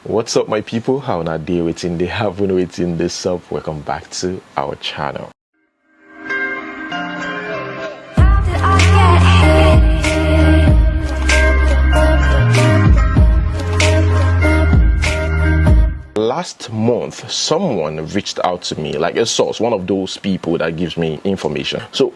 What's up, my people? How na day waiting? They have been waiting this up. Welcome back to our channel. Last month, someone reached out to me, like a source, one of those people that gives me information. So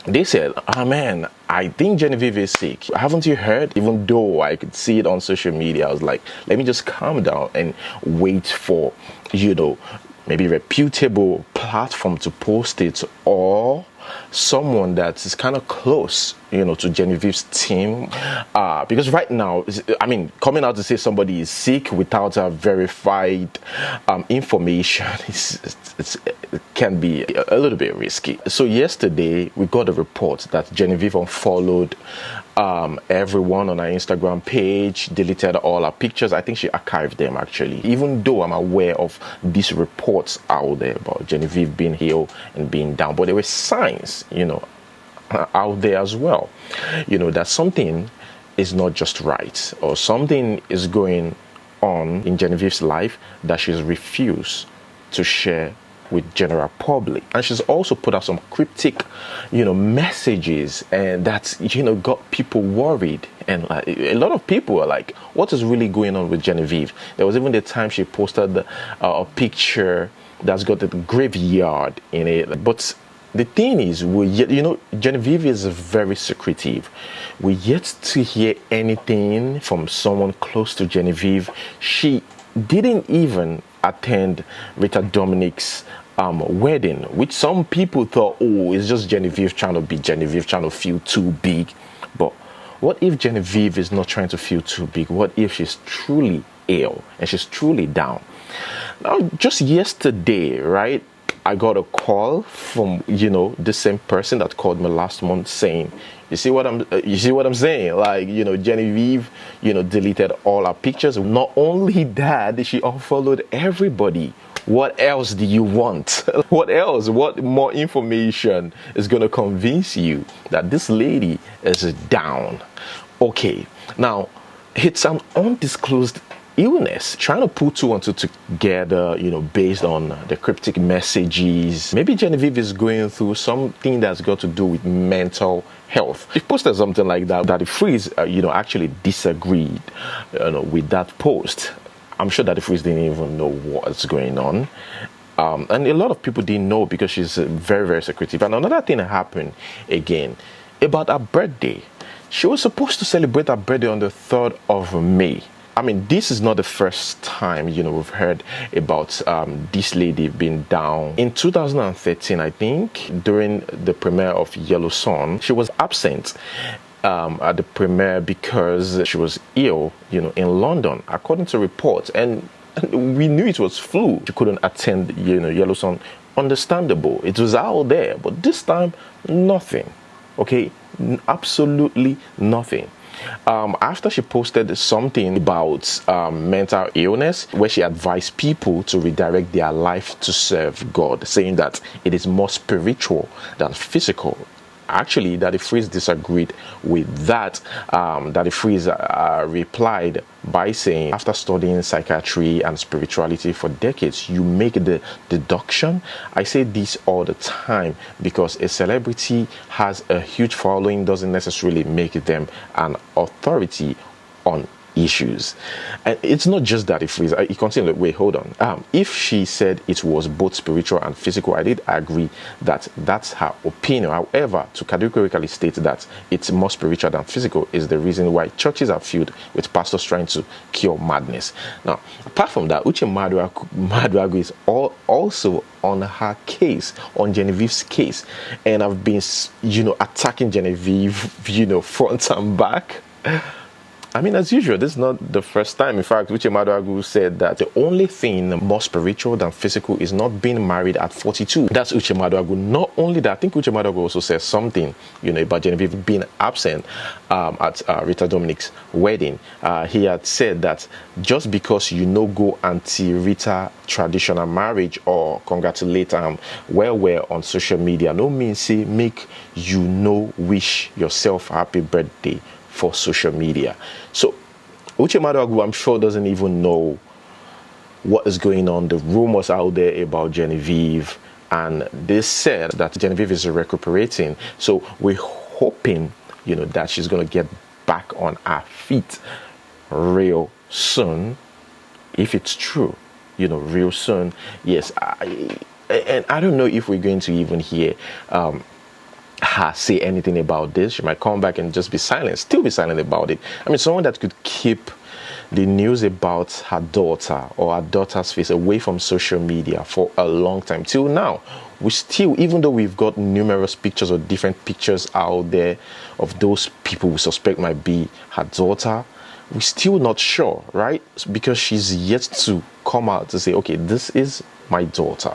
they said, man, I think Genevieve is sick. Haven't you heard? Even though I could see it on social media, I was like, let me just calm down and wait for, maybe reputable platform to post it, or someone that is kind of close, to Genevieve's team. Because right now, coming out to say somebody is sick without a verified information, it can be a little bit risky. So yesterday, we got a report that Genevieve unfollowed everyone on our Instagram page, deleted all our pictures. I think she archived them, actually. Even though I'm aware of these reports out there about Genevieve being ill and being down, but there were signs, out there as well, that something is not just right, or something is going on in Genevieve's life that she's refused to share with general public. And she's also put out some cryptic messages, and that's got people worried. And a lot of people are like, what is really going on with Genevieve? There was even the time she posted a picture that's got the graveyard in it. But the thing is, Genevieve is very secretive. We're yet to hear anything from someone close to Genevieve. She didn't even attend Rita Dominic's wedding, which some people thought, it's just Genevieve trying to be Genevieve, trying to feel too big. But what if Genevieve is not trying to feel too big? What if she's truly ill and she's truly down? Now, just yesterday, right, I got a call from the same person that called me last month saying, you see what I'm saying? Like, Genevieve, deleted all our pictures. Not only that, she unfollowed everybody. What else do you want? What else? What more information is going to convince you that this lady is down? Okay, now it's an undisclosed illness. Trying to put two and two together, based on the cryptic messages. Maybe Genevieve is going through something that's got to do with mental health. She posted something like that the Freeze, actually disagreed, with that post. I'm sure that the Freeze didn't even know what's going on. And a lot of people didn't know because she's very, very secretive. And another thing happened again about her birthday. She was supposed to celebrate her birthday on the 3rd of May. This is not the first time, we've heard about this lady being down. In 2013, I think, during the premiere of Yellow Sun, she was absent at the premiere because she was ill, in London, according to reports. And we knew it was flu. She couldn't attend, Yellow Sun. Understandable. It was out there. But this time, nothing. Okay? Absolutely nothing. After she posted something about mental illness, where she advised people to redirect their life to serve God, saying that it is more spiritual than physical. Actually, Daddy Freeze disagreed with that. Daddy Freeze replied by saying, after studying psychiatry and spirituality for decades, you make the deduction. I say this all the time because a celebrity has a huge following doesn't necessarily make them an authority on issues. And it's not just that. If he continued, wait, hold on. If she said it was both spiritual and physical, I did agree that that's her opinion. However, to categorically state that it's more spiritual than physical is the reason why churches are filled with pastors trying to cure madness. Now, apart from that, Uche Maduagu is also on her case, on Genevieve's case, and I've been attacking Genevieve front and back. As usual, this is not the first time. In fact, Uche Maduagu said that the only thing more spiritual than physical is not being married at 42. That's Uche Maduagu. Not only that, I think Uche Maduagu also said something, about Genevieve being absent at Rita Dominic's wedding. He had said that just because go anti-Rita traditional marriage or congratulate well on social media, no means say make wish yourself happy birthday for social media. So Uche Maduagwu, I'm sure, doesn't even know what is going on. The rumors out there about Genevieve, and they said that Genevieve is recuperating. So we're hoping, that she's going to get back on her feet real soon, if it's true, real soon. Yes, and I don't know if we're going to even hear her say anything about this. She might come back and just be silent, still be silent about it. I mean, someone that could keep the news about her daughter or her daughter's face away from social media for a long time till now. We still, even though we've got numerous pictures or different pictures out there of those people we suspect might be her daughter, we're still not sure, right? Because she's yet to come out to say, okay, this is my daughter.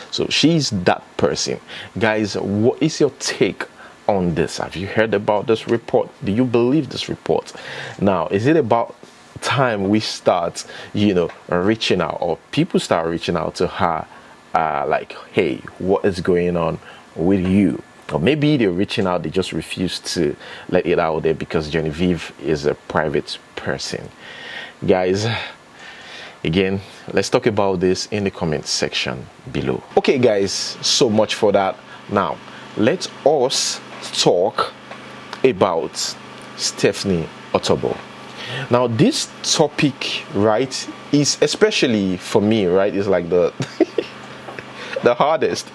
So she's that person. Guys, what is your take on this? Have you heard about this report? Do you believe this report? Now, is it about time we start, reaching out, or people start reaching out to her, like, hey, what is going on with you? Or maybe they're reaching out, they just refuse to let it out there because Genevieve is a private person. Guys, again, let's talk about this in the comment section below. Okay, guys, so much for that. Now, let us talk about Stephanie Otobo. Now, this topic, right, is especially for me, right, is like the the hardest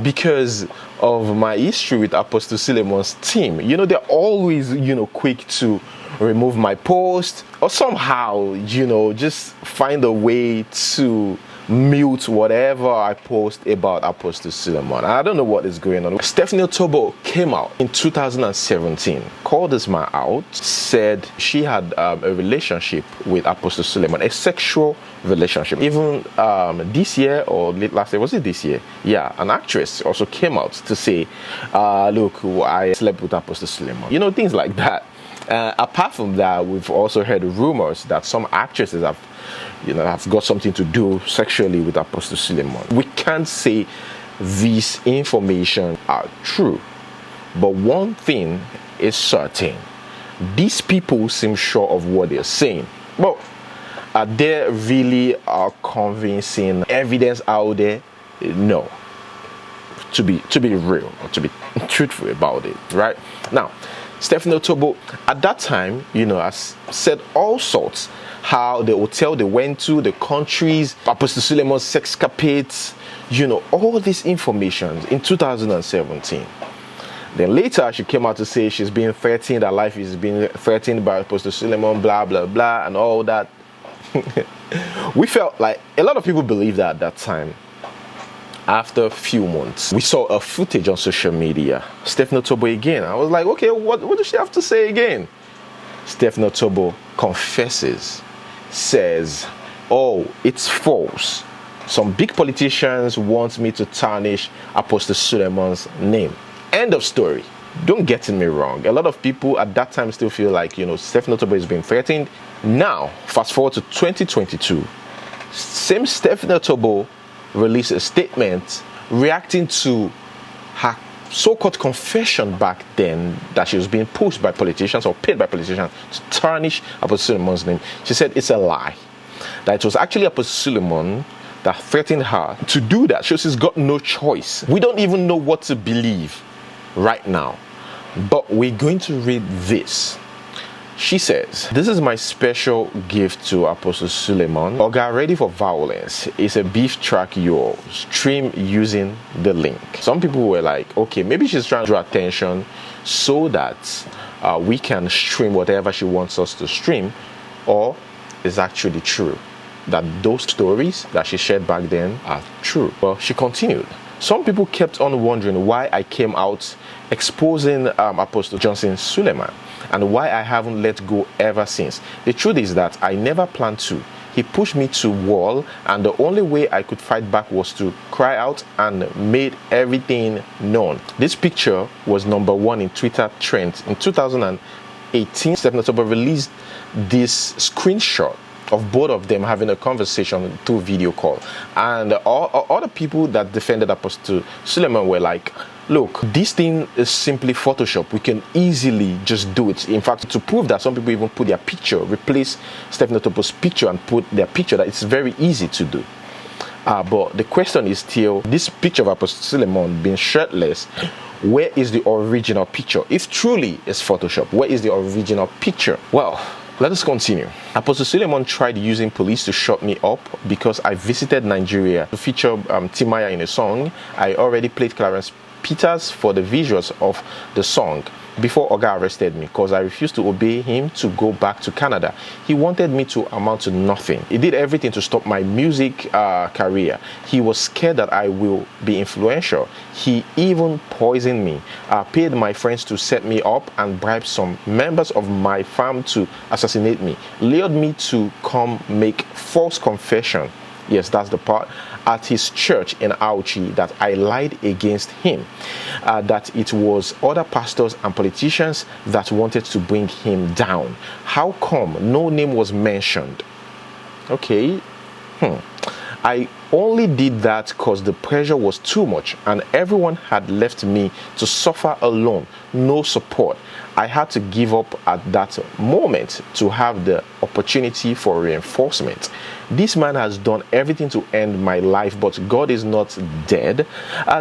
because of my history with Apostle Suleman's team. They're always, quick to remove my post or somehow, just find a way to mute whatever I post about Apostle Suleman. I don't know what is going on. Stephanie Otobo came out in 2017, called this man out, said she had a relationship with Apostle Suleman, a sexual relationship. Even this year or late last year, was it this year? Yeah, an actress also came out to say, look, I slept with Apostle Suleman. Things like that. Apart from that, we've also heard rumors that some actresses have got something to do sexually with Apostle Suleman. We can't say these information are true, but one thing is certain: these people seem sure of what they're saying. But are there really convincing evidence out there? No. To be real, or to be truthful about it, right? Now, Stephanie Otobo at that time, has said all sorts. How the hotel they went to, the countries, Apostle Suleman's sexcapades, all this information in 2017. Then later she came out to say she's being threatened, her life is being threatened by Apostle Suleman, blah, blah, blah, and all that. We felt like a lot of people believed that at that time. After a few months, we saw a footage on social media. Stephanie Otobo again. I was like, okay, what does she have to say again? Stephanie Otobo confesses, says, oh, it's false. Some big politicians want me to tarnish Apostle Suleman's name. End of story. Don't get me wrong. A lot of people at that time still feel like, Stephanie Otobo is being threatened. Now, fast forward to 2022, same Stephanie Otobo released a statement reacting to her so-called confession back then that she was being pushed by politicians or paid by politicians to tarnish Apostle Suleman's name. She said it's a lie. That it was actually Apostle Suleman that threatened her to do that. She's got no choice. We don't even know what to believe right now. But we're going to read this. She says, this is my special gift to Apostle Suleman. Oga Ready for Violence is a beef track you'll stream using the link. Some people were like, okay, maybe she's trying to draw attention so that we can stream whatever she wants us to stream, or it's actually true that those stories that she shared back then are true. Well, she continued. Some people kept on wondering why I came out exposing Apostle Johnson Suleman and why I haven't let go ever since. The truth is that I never planned to. He pushed me to wall, and the only way I could fight back was to cry out and made everything known. This picture was #1 in Twitter trends. In 2018, Stephanie Otobo released this screenshot of both of them having a conversation through video call. And all the people that defended Apostle Suleman were like, Look, this thing is simply Photoshop. We can easily just do it. In fact, to prove that, some people even put their picture, replace Stephen Otobo's picture and put their picture. That it's very easy to do. But the question is still, this picture of Apostle Suleman being shirtless, where is the original picture? If truly it's Photoshop, where is the original picture? Well, let us continue. Apostle Suleman tried using police to shut me up because I visited Nigeria to feature Timaya in a song. I already played Clarence Peters for the visuals of the song before Oga arrested me because I refused to obey him to go back to Canada. He wanted me to amount to nothing. He did everything to stop my music career. He was scared that I will be influential. He even poisoned me, paid my friends to set me up, and bribed some members of my fam to assassinate me, lured me to come make false confession. Yes, that's the part. At his church in Auchi, that I lied against him, that it was other pastors and politicians that wanted to bring him down. How come no name was mentioned? Okay. I only did that because the pressure was too much and everyone had left me to suffer alone, no support. I had to give up at that moment to have the opportunity for reinforcement. This man has done everything to end my life, but God is not dead.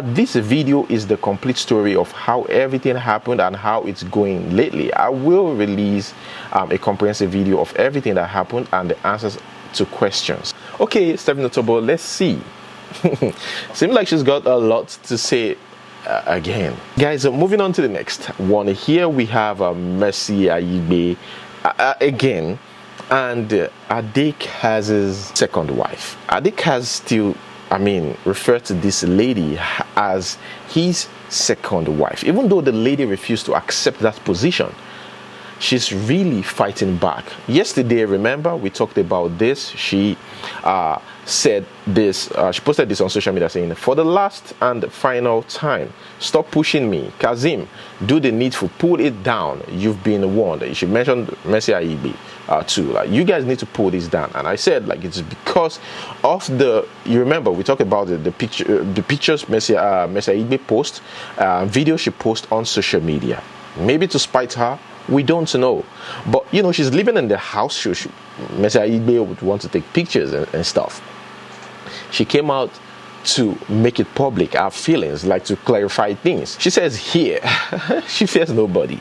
This video is the complete story of how everything happened and how it's going lately. I will release a comprehensive video of everything that happened and the answers to questions. Okay, Stephen Otobo, let's see. Seems like she's got a lot to say again. Guys, moving on to the next one. Here we have Mercy Aigbe again, and Aigbe Kazim's second wife. Aigbe Kazim still, referred to this lady as his second wife, even though the lady refused to accept that position. She's really fighting back. Yesterday, remember, we talked about this. She said this, she posted this on social media saying, "For the last and final time, stop pushing me. Kazim, do the needful, pull it down. You've been warned." She mentioned Mercy Aigbe too. Like, you guys need to pull this down. And I said, like, it's because of you remember, we talked about the pictures Mercy Aigbe post, video she post on social media. Maybe to spite her, we don't know. But, she's living in the house. Mercy Aigbe would want to take pictures and stuff. She came out to make it public, her feelings, like to clarify things. She says here, she fears nobody.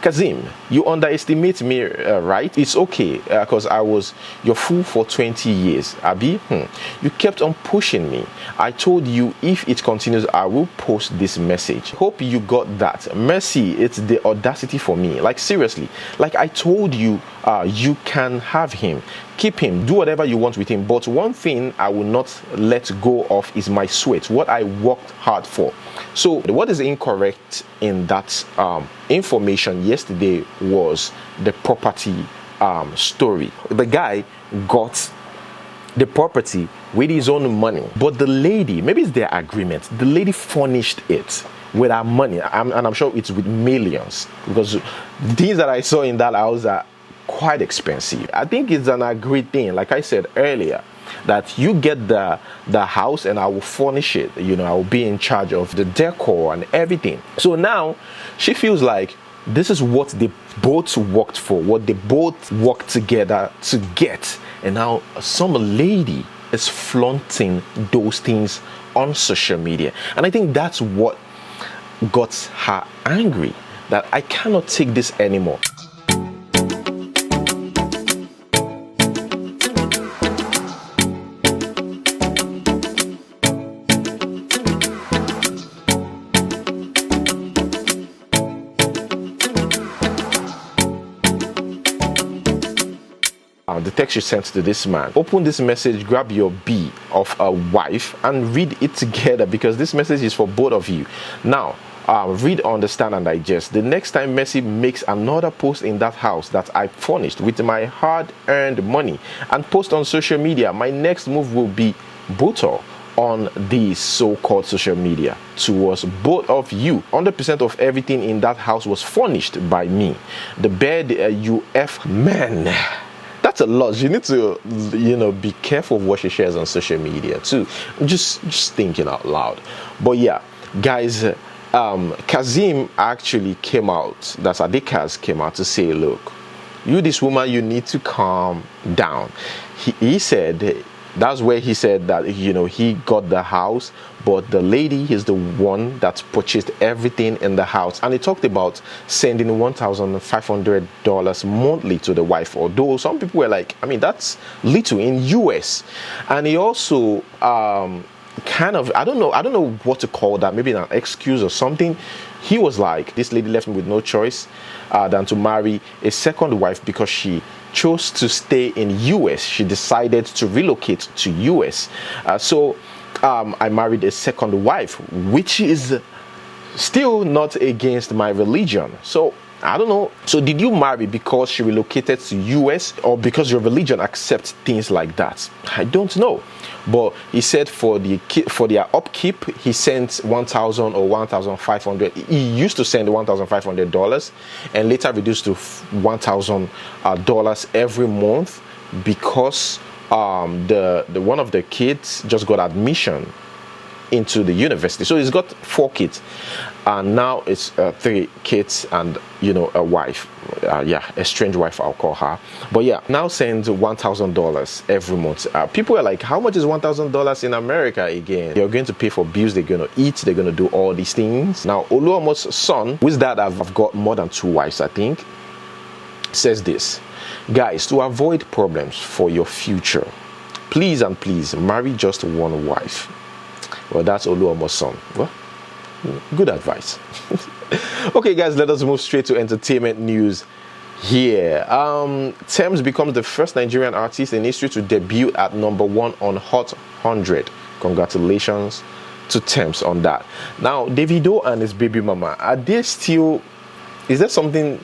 Kazim, you underestimate me, right? It's okay, because I was your fool for 20 years. Abi, you kept on pushing me. I told you if it continues, I will post this message. Hope you got that. Mercy, it's the audacity for me. Like, seriously. Like, I told you, you can have him. Keep him. Do whatever you want with him. But one thing I will not let go of is my sweat. What I worked hard for. So what is incorrect in that information yesterday was the property story. The guy got the property with his own money, but the lady, maybe it's their agreement, the lady furnished it with her money, and I'm sure it's with millions, because the things that I saw in that house are quite expensive. I think it's an agreed thing, like I said earlier, that you get the house and I will furnish it. I will be in charge of the decor and everything. So now she feels like this is what they both worked for, what they both worked together to get. And now some lady is flaunting those things on social media. And I think that's what got her angry, that I cannot take this anymore. The text you sent to this man. Open this message, grab your B of a wife and read it together, because this message is for both of you. Now, read, understand, and digest. The next time Mercy makes another post in that house that I furnished with my hard-earned money and post on social media, my next move will be brutal on these so-called social media towards both of you. 100% of everything in that house was furnished by me. The bed, man. That's a lot. You need to, be careful of what she shares on social media too. Just thinking out loud. But yeah, Guys, Kazim actually came out, that's Adekaz came out to say, look, you, this woman, you need to calm down. He said, that's where he said that, you know, he got the house, but the lady is the one that purchased everything in the house. And he talked about sending $1,500 monthly to the wife, although some people were like, I mean, that's little in US. And he also kind of, I don't know what to call that, maybe an excuse or something. He was like, this lady left me with no choice than to marry a second wife because she chose to stay in US. She decided to relocate to US. So I married a second wife, which is still not against my religion. So I don't know. So did you marry because she relocated to US or because your religion accepts things like that? I don't know. But he said for their upkeep, he sent $1,000 or $1,500. He used to send $1,500 and later reduced to $1,000 every month because the one of the kids just got admission into the university. So he's got 4 kids, and now it's 3 kids and, you know, a wife. Yeah, a strange wife, I'll call her. But yeah, now sends $1,000 every month. People are like, how much is $1,000 in America again? You're going to pay for bills, they're going to eat, they're going to do all these things. Now Oluomo's son, who's that, I've got more than 2 wives, I think, says this: guys, to avoid problems for your future, please and please marry just 1 wife. Well, that's Oluomo's son. Well, good advice. Okay, guys, let us move straight to entertainment news here. Tems becomes the first Nigerian artist in history to debut at #1 on Hot 100. Congratulations to Tems on that. Now, Davido and his baby mama, are they still, is there something,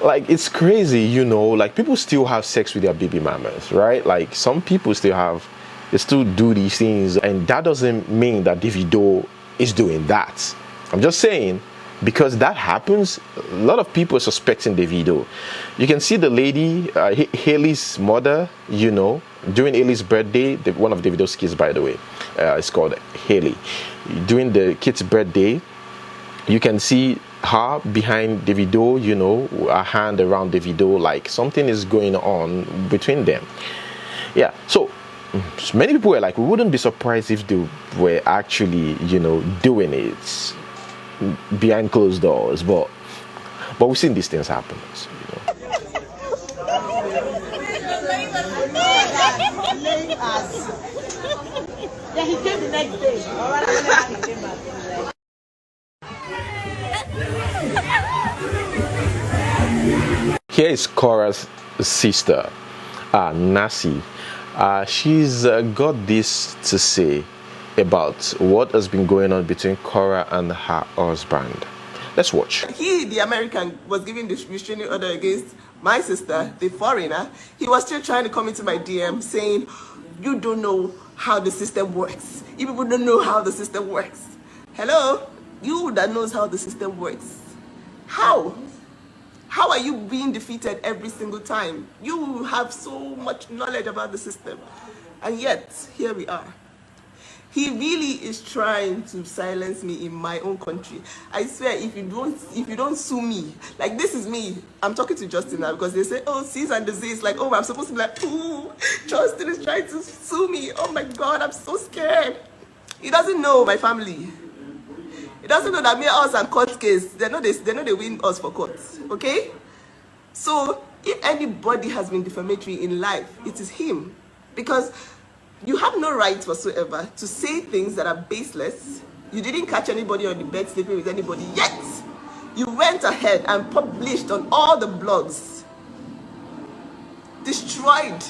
like, it's crazy, you know, like, people still have sex with their baby mamas, right? Like, some people still do these things, and that doesn't mean that Davido is doing that. I'm just saying, because that happens, a lot of people are suspecting Davido. You can see the lady, Haley's mother, you know, during Haley's birthday, one of Davido's kids, by the way, is called Haley. During the kid's birthday, you can see her behind Davido, you know, a hand around Davido, like something is going on between them. Yeah, so many people were like, we wouldn't be surprised if they were actually, you know, doing it behind closed doors, but we've seen these things happen. So, you know. Yeah, he came the next day. Here is Korra's sister, Nnaji. She's got this to say about what has been going on between Korra and her husband. Let's watch. He, the American, was giving the restraining order against my sister, the foreigner. He was still trying to come into my DM saying, you don't know how the system works. You people don't know how the system works. Hello? You that knows how the system works. How? How are you being defeated every single time? You have so much knowledge about the system. And yet, here we are. He really is trying to silence me in my own country. I swear, if you don't sue me, like, this is me. I'm talking to Justin now because they say, oh, cease and desist. Like, oh, I'm supposed to be like, ooh, Justin is trying to sue me. Oh my God, I'm so scared. He doesn't know my family. He doesn't know that me, us, and court case, they know they win us for court. Okay? So if anybody has been defamatory in life, it is him. Because you have no right whatsoever to say things that are baseless. You didn't catch anybody on the bed sleeping with anybody yet. You went ahead and published on all the blogs. Destroyed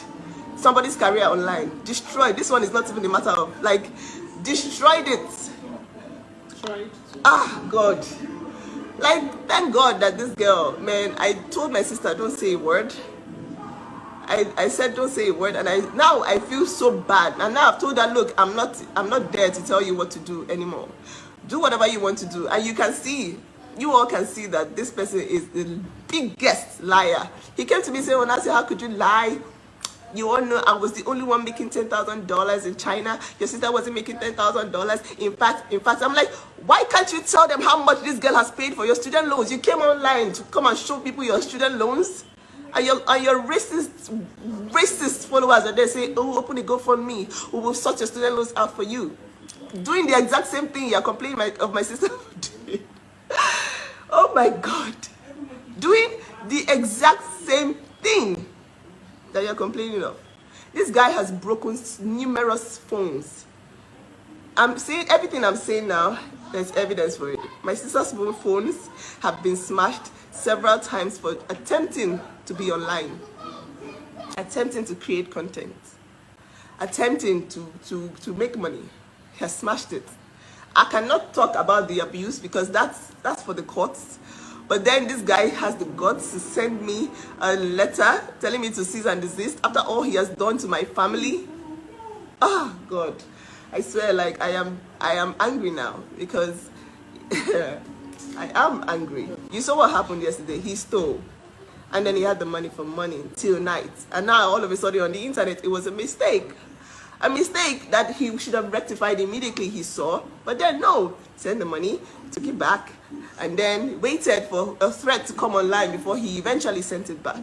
somebody's career online. Destroyed. This one is not even a matter of, like, destroyed it. Ah, God. Like, thank God that this girl, man, I told my sister, don't say a word. I said, don't say a word, and now I feel so bad. And now I've told her, look, I'm not there to tell you what to do anymore. Do whatever you want to do. And you all can see that this person is the biggest liar. He came to me saying, when I said, how could you lie? You all know I was the only one making $10,000 in China. Your sister wasn't making $10,000. In fact, I'm like, why can't you tell them how much this girl has paid for your student loans? You came online to come and show people your student loans. And your racist followers are there saying, oh, open a GoFundMe. We will sort your student loans out for you. Doing the exact same thing you're complaining of my sister. Oh my God. Doing the exact same thing that you're complaining of. This guy has broken numerous phones. I'm saying everything I'm saying now, there's evidence for it. My sister's phones have been smashed several times for attempting to be online, attempting to create content, attempting to make money. He has smashed it. I cannot talk about the abuse because that's for the courts. But then this guy has the guts to send me a letter telling me to cease and desist after all he has done to my family. Oh God, I swear, like I am angry now because I am angry. You saw what happened yesterday. He stole, and then he had the money for money till night, and now all of a sudden on the internet it was a mistake. A mistake that he should have rectified immediately he saw, but then no, sent the money, took it back, and then waited for a threat to come online before he eventually sent it back.